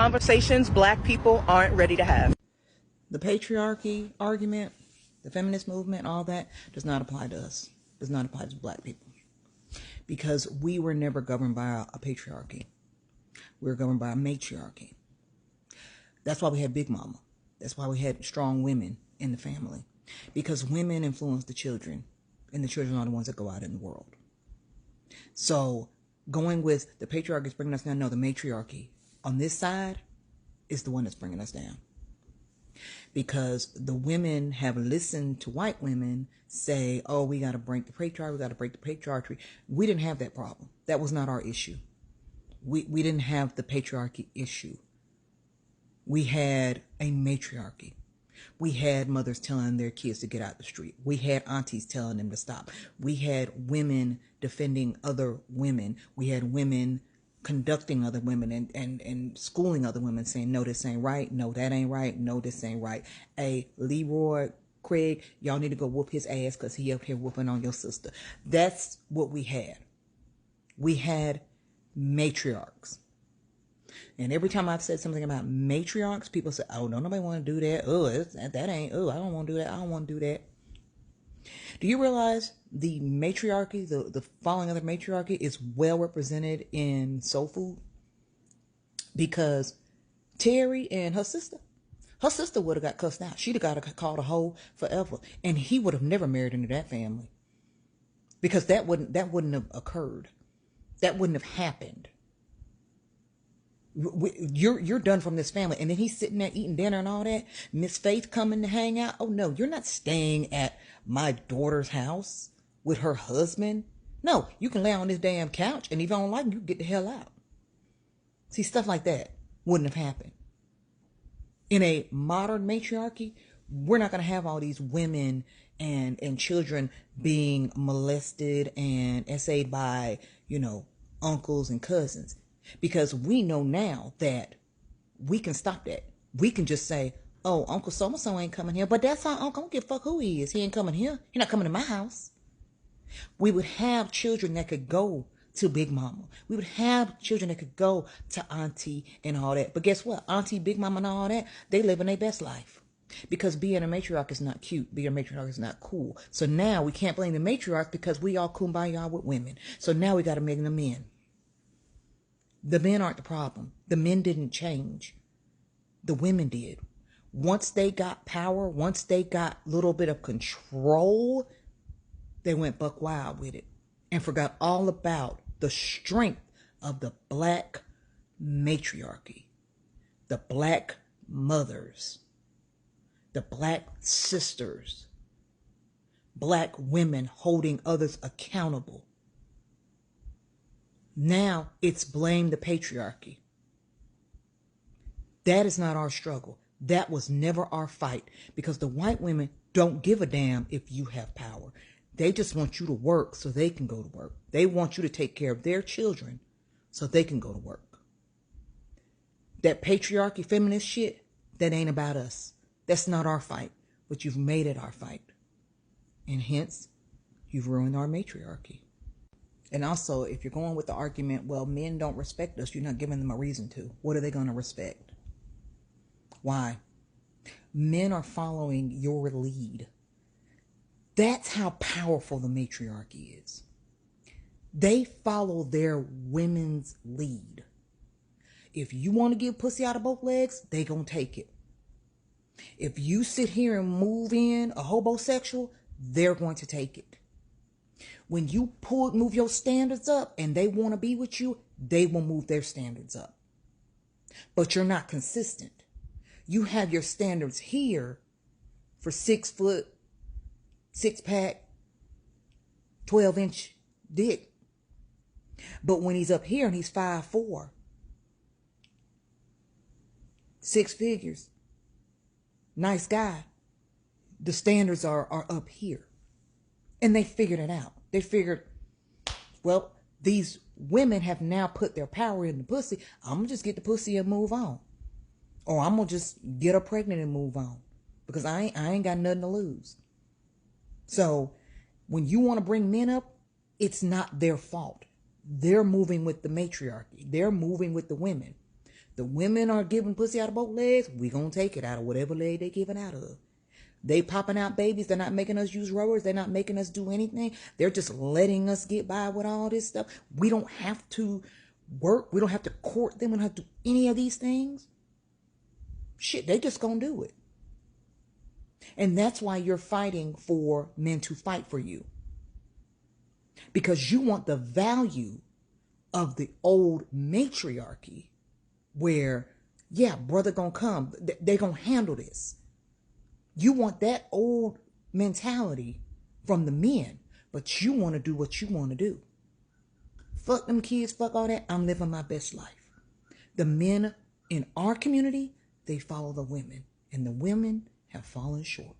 Conversations Black people aren't ready to have. The patriarchy argument, the feminist movement, all that does not apply to us. Does not apply to Black people. Because we were never governed by a patriarchy. We were governed by a matriarchy. That's why we had Big Mama. That's why we had strong women in the family. Because women influence the children, and the children are the ones that go out in the world. So going with the patriarchy is bringing us down. No, the matriarchy on this side is the one that's bringing us down. Because the women have listened to white women say, oh, we got to break the patriarchy, we got to break the patriarchy. We didn't have that problem. That was not our issue. We didn't have the patriarchy issue. We had a matriarchy. We had mothers telling their kids to get out the street. We had aunties telling them to stop. We had women defending other women. We had women conducting other women and schooling other women, saying, no, this ain't right. No, that ain't right. No, this ain't right. Hey, Leroy, Craig, y'all need to go whoop his ass because he up here whooping on your sister. That's what we had. We had matriarchs. And every time I've said something about matriarchs, people say, oh, no, nobody want to do that. Oh, that ain't, oh, I don't want to do that. I don't want to do that. Do you realize the matriarchy, the falling of the matriarchy is well represented in soul food? Because Terry and her sister would have got cussed out. She'd have got called a hoe forever. And he would have never married into that family. Because that wouldn't have occurred. That wouldn't have happened. You're done from this family. And then he's sitting there eating dinner and all that. Miss Faith coming to hang out. Oh no, you're not staying at my daughter's house with her husband. No, you can lay on this damn couch, and if you don't like it, you get the hell out. See, stuff like that wouldn't have happened. In a modern matriarchy, we're not going to have all these women and children being molested and essayed by, uncles and cousins. Because we know now that we can stop that. We can just say, oh, Uncle so-and-so ain't coming here. But that's our uncle. I don't give a fuck who he is. He ain't coming here. He's not coming to my house. We would have children that could go to Big Mama. We would have children that could go to Auntie and all that. But guess what? Auntie, Big Mama and all that, they living their best life. Because being a matriarch is not cute. Being a matriarch is not cool. So now we can't blame the matriarch because we all kumbaya with women. So now we got to make them men. The men aren't the problem. The men didn't change. The women did. Once they got power, once they got a little bit of control, they went buck wild with it and forgot all about the strength of the Black matriarchy, the Black mothers, the Black sisters, Black women holding others accountable. Now it's blame the patriarchy. That is not our struggle. That was never our fight, because the white women don't give a damn if you have power. They just want you to work so they can go to work. They want you to take care of their children so they can go to work. That patriarchy, feminist shit, that ain't about us. That's not our fight, but you've made it our fight. And hence, you've ruined our matriarchy. And also, if you're going with the argument, well, men don't respect us, you're not giving them a reason to. What are they going to respect? Why? Men are following your lead. That's how powerful the matriarchy is. They follow their women's lead. If you want to give pussy out of both legs, they gonna take it. If you sit here and move in a homosexual, they're going to take it. When you move your standards up and they want to be with you, they will move their standards up. But you're not consistent. You have your standards here for 6 foot, 6-pack, 12-inch dick. But when he's up here and he's 5'4", 6 figures, nice guy, the standards are up here. And they figured it out. They figured, well, these women have now put their power in the pussy. I'm going to just get the pussy and move on. Or I'm going to just get her pregnant and move on. Because I ain't got nothing to lose. So when you want to bring men up, it's not their fault. They're moving with the matriarchy. They're moving with the women. The women are giving pussy out of both legs. We gonna take it out of whatever leg they giving out of. They popping out babies. They're not making us use rubbers. They're not making us do anything. They're just letting us get by with all this stuff. We don't have to work. We don't have to court them. We don't have to do any of these things. Shit, they just gonna do it. And that's why you're fighting for men to fight for you. Because you want the value of the old matriarchy where, yeah, brother gonna come. They're gonna handle this. You want that old mentality from the men, but you want to do what you want to do. Fuck them kids, fuck all that. I'm living my best life. The men in our community, they follow the women, and the women have fallen short.